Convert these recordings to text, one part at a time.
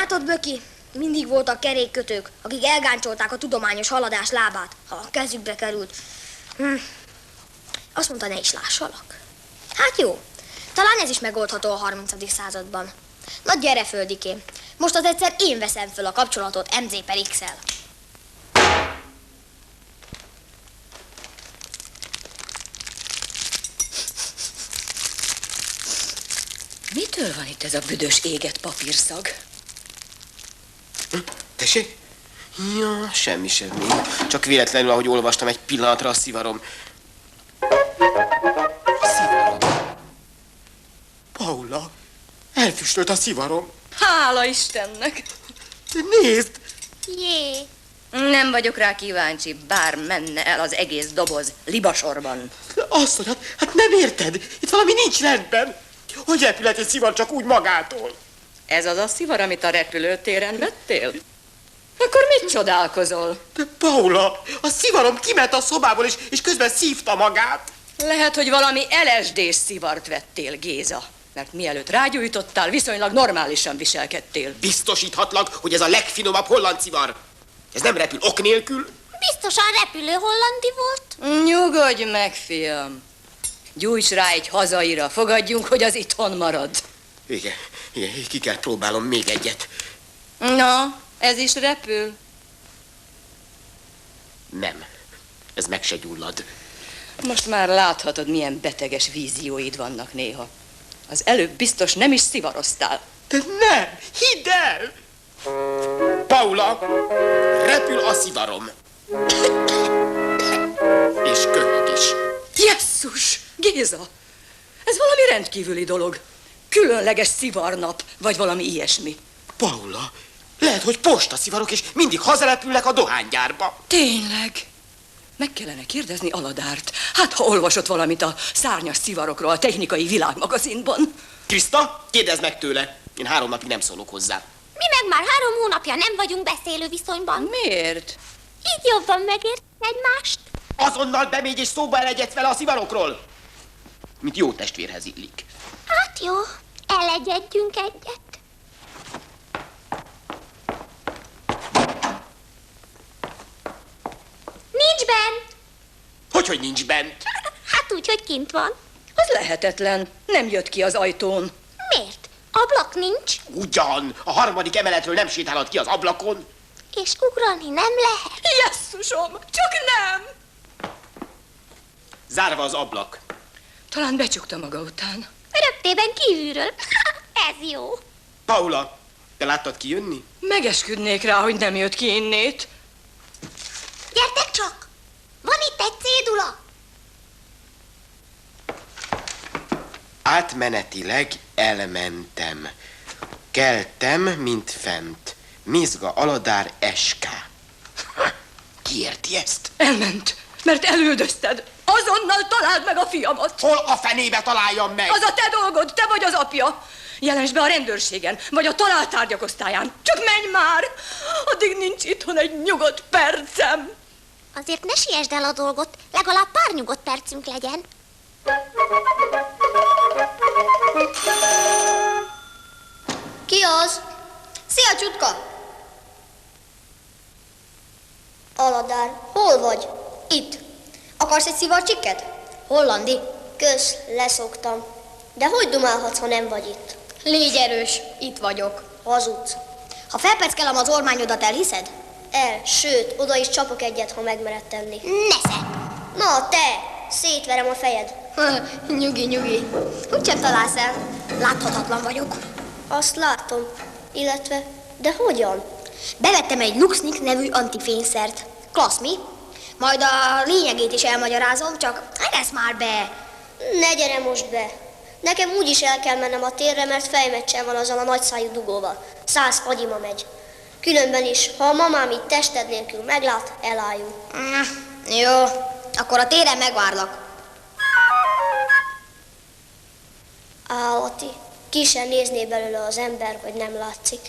látod, Böki? Mindig voltak kerékkötők, akik elgáncsolták a tudományos haladás lábát, ha a kezükbe került. Azt mondta, ne is lássalak. Hát jó, talán ez is megoldható a 30. században. Na gyere, Földikém, most az egyszer én veszem föl a kapcsolatot MZ per X-el. Mitől van itt ez a büdös égett papírszag? Tessék? Ja, semmi. Csak véletlenül, ahogy olvastam, egy pillanatra a szivarom. Paula, elfüstölt a szivarom. Hála Istennek! Nézd! Jé! Nem vagyok rá kíváncsi, bár menne el az egész doboz libasorban. Azt mondjad, hát nem érted? Itt valami nincs rendben. Hogy repülhet egy szivar csak úgy magától? Ez az a szivar, amit a repülőtéren vettél? Akkor mit csodálkozol? De Paula, a szivarom kiment a szobából, és közben szívta magát. Lehet, hogy valami LSD-s szivart vettél, Géza. Mert mielőtt rágyújtottál, viszonylag normálisan viselkedtél. Biztosíthatlak, hogy ez a legfinomabb holland szivar. Ez nem repül ok nélkül. Biztosan repülő hollandi volt? Nyugodj meg, fiam. Gyújts rá egy hazaira, fogadjunk, hogy az itthon marad. Igen, ki kell próbálom még egyet. Na, ez is repül? Nem, ez meg se gyullad. Most már láthatod, milyen beteges vízióid vannak néha. Az előbb biztos nem is szivaroztál. De nem, hidd el! Paula, repül a szivarom. És köhög is. Jesszus! Géza! Ez valami rendkívüli dolog. Különleges szivarnap, vagy valami ilyesmi. Paula, lehet, hogy postaszivarok, és mindig hazarepülnek a dohánygyárba. Tényleg? Meg kellene kérdezni Aladárt. Hát, ha olvasott valamit a szárnyas szivarokról a Technikai Világmagazinban. Kriszta, Kérdezd meg tőle. Én 3 napig nem szólok hozzá. mi meg már 3 hónapja nem vagyunk beszélő viszonyban. Miért? Így jobban megértjük egymást. Azonnal bemégy és szóba elegyedsz vele a szivarokról. Mint jó testvérhez illik. Hát jó, elegyedjünk egyet. Nincs bent. Hogy nincs bent? Hát úgy, hogy kint van. Az lehetetlen. Nem jött ki az ajtón. Miért? Ablak nincs, Ugyan, a 3. emeletről nem sétálhat ki az ablakon. és ugrani nem lehet. Jesszusom! Csak nem! Zárva az ablak. Talán becsukta maga után. Röptében kívülről. Ez jó. Paula, te láttad kijönni? Megesküdnék rá, hogy nem jött ki innét. Gyertek csak! Van itt egy cédula. Átmenetileg elmentem. Keltem, mint fent. Mizga Aladár SK. Ki érti ezt? Elment, mert elüldözted. Azonnal találd meg a fiamat. Hol a fenébe találjam meg? Az a te dolgod, te vagy az apja. Jelensd be a rendőrségen, vagy a talált tárgyak osztályán. Csak menj már! Addig nincs itthon egy nyugodt percem. Azért ne siessd el a dolgot, legalább pár nyugodt percünk legyen. Ki az? Szia, Csutka! Aladár, hol vagy? Itt. Akarsz egy szivarcsikket? Hollandi. Kösz, leszoktam. De hogy dumálhatsz, ha nem vagy itt? Légy erős, itt vagyok. Hazudsz. Ha felpeckelem az ormányodat, elhiszed? El, sőt, oda is csapok egyet, ha megmered tenni. Nesze! Na, te! Szétverem a fejed. Nyugi. Úgysem találsz el. Láthatatlan vagyok. Azt látom. Illetve, de hogyan? Bevettem egy Luxnik nevű antifényszert. Klassz, mi? Majd a lényegét is elmagyarázom, csak egesz már be. Ne gyere most be. Nekem úgyis el kell mennem a térre, mert fejmeccsem van azzal a nagyszájú dugóval. 100 fagyima megy. Különben is, ha a mamám itt tested nélkül meglát, elájul. Jó, akkor a téren megvárlak. Állati, ki sem nézné belőle az ember, hogy nem látszik.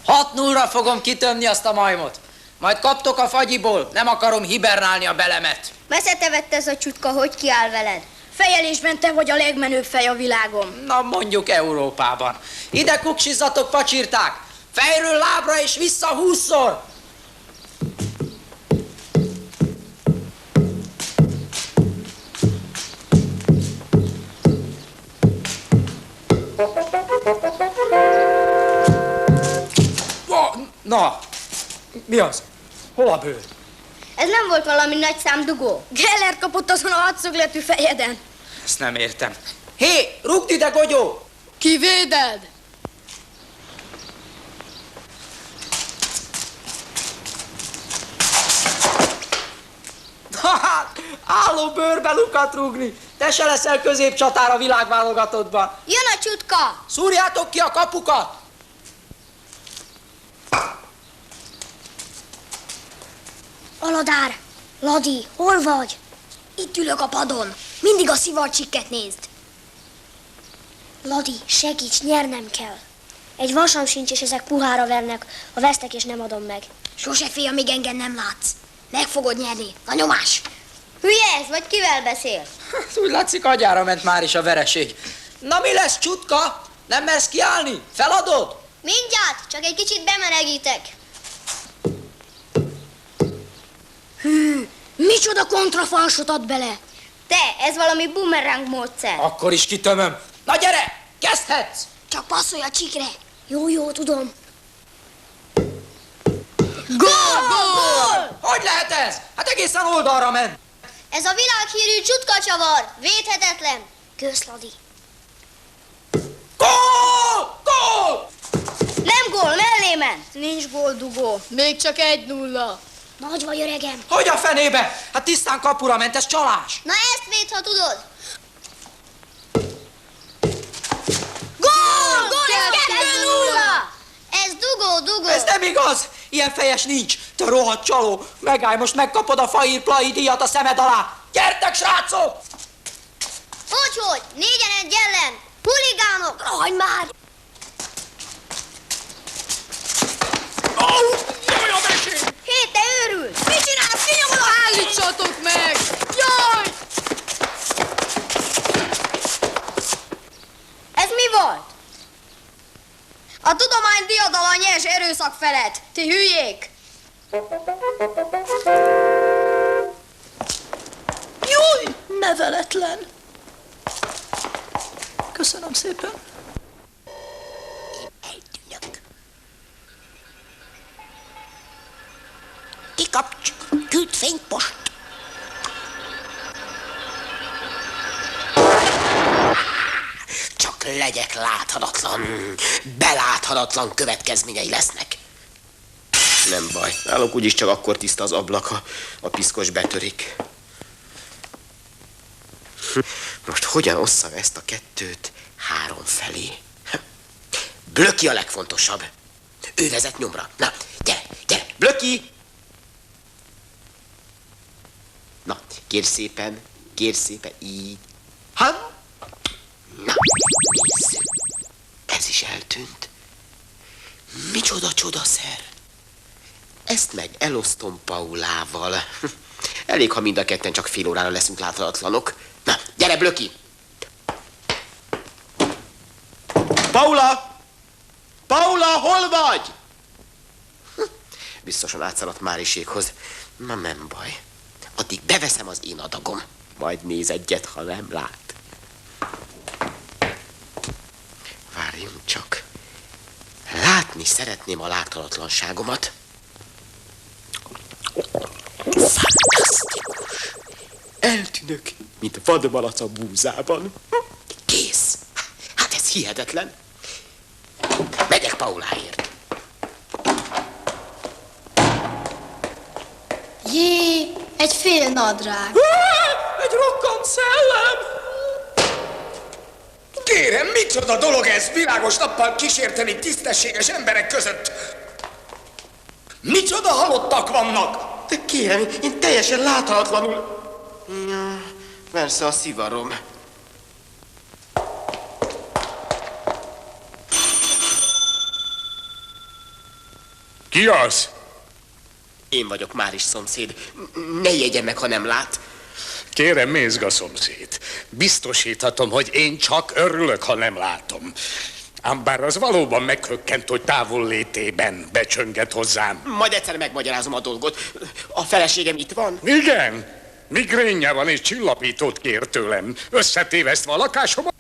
6-0-ra fogom kitömni azt a majmot. Majd kaptok a fagyiból, nem akarom hibernálni a belemet. Meszete vett ez a Csutka, hogy kiáll veled? Fejelésben te vagy a legmenőbb fej a világon. Na mondjuk Európában. Ide kuksizzatok, pacsirták! Fejről lábra és vissza 20-szor! Na, mi az? Hol a bőr? Ez nem volt valami nagy szám dugó. Gellert kapott azon a hadszögletű fejeden. Ezt nem értem. Hé, rúgd ide, Gogyó! Kivéded? Hát, álló bőrbe lukat rúgni. Te se leszel középcsatár a világválogatottban. Jön a csutka! Szúrjátok ki a kapukat! Aladár! Ladi, hol vagy? Itt ülök a padon. Mindig a szivarcsikket nézd. Ladi, segíts, nyernem kell. Egy vasam sincs, és ezek puhára vernek. Ha vesztek, és nem adom meg. Sose félj, amíg engem nem látsz. Meg fogod nyerni. A nyomás! Hülye ez, vagy kivel beszél? Úgy látszik, agyára ment már is a vereség. Na mi lesz, csutka? Nem mersz kiállni? Feladod? Mindjárt, csak egy kicsit bemelegítek. Hű, micsoda kontrafalsot ad bele. Te, ez valami bumerang módszer. Akkor is kitömöm. Na gyere, kezdhetsz! Csak passzolj a csikre. Jó, jó, tudom. Gól! Hogy lehet ez? Hát egészen oldalra ment. Ez a világhírű csutkacsavar. Védhetetlen. Kösz, Ladi. Gól! Gól! Nem gól, mellé ment. Nincs gól, dugó. Még csak 1-0. Nagy vagy, öregem. Hogy a fenébe? Hát tisztán kapura ment, ez csalás. Na ezt véd, ha tudod. Gól! Gól! Ez 2-0! Ez dugó. Ez nem igaz. Ilyen fejes nincs. Te rohadt csaló. Megállj, most megkapod a Fahír Plai díjat a szemed alá. Gyertek, srácok! Hogy? 4-1 ellen. Huligánok. Rohanj már. Jaj, a mesé! Hé, te őrült! Mit csinálsz? Kinyomod a Állítsatok meg! Jaj! Ez mi volt? A tudomány diadala nyers erőszak felett. Ti hülyék! Júj, neveletlen! Köszönöm szépen. Eltűnök. Kikapcs, küld fénypost. Csak legyek láthatatlan, beláthatatlan következményei lesznek. Nem baj, nálunk úgyis csak akkor tiszta az ablak, ha a piszkos betörik. Most hogyan osszam ezt a kettőt 3 felé? Blöki a legfontosabb. Ő vezet nyomra. Na, gyere, Blöki! Na, kérj szépen, így. Na, nézzük. Ez is eltűnt. Micsoda csodaszer. Ezt meg elosztom Paulával. Elég, ha mind a ketten csak fél órára leszünk láthatatlanok. Na, gyere, Blöki! Paula! Paula, hol vagy? Biztosan átszaladt Máriséghoz. Na, nem baj. Addig beveszem az én adagom. Majd néz egyet, ha nem lát. Várjunk csak. Látni szeretném a láthatatlanságomat. Fantasztikus! Eltűnök, mint vadmalac a búzában. Kész! Hát ez hihetetlen. Megyek Pauláért. Jé, egy fél nadrág. Egy rokkant szellem! Kérem, micsoda dolog ez világos nappal kísérteni tisztességes emberek között? Micsoda halottak vannak? De kérem, én teljesen láthatatlanul... Ja, persze a szivarom. Ki az? Én vagyok Máris szomszéd. Ne jegye meg, ha nem lát. Kérem, Mézga szomszéd. Biztosíthatom, hogy én csak örülök, ha nem látom. Ám bár az valóban meghökkent, hogy távol létében becsönget hozzám. Majd egyszer megmagyarázom a dolgot. A feleségem itt van? Igen, migrénje van és csillapítót kér tőlem. Összetévesztve a lakásomat,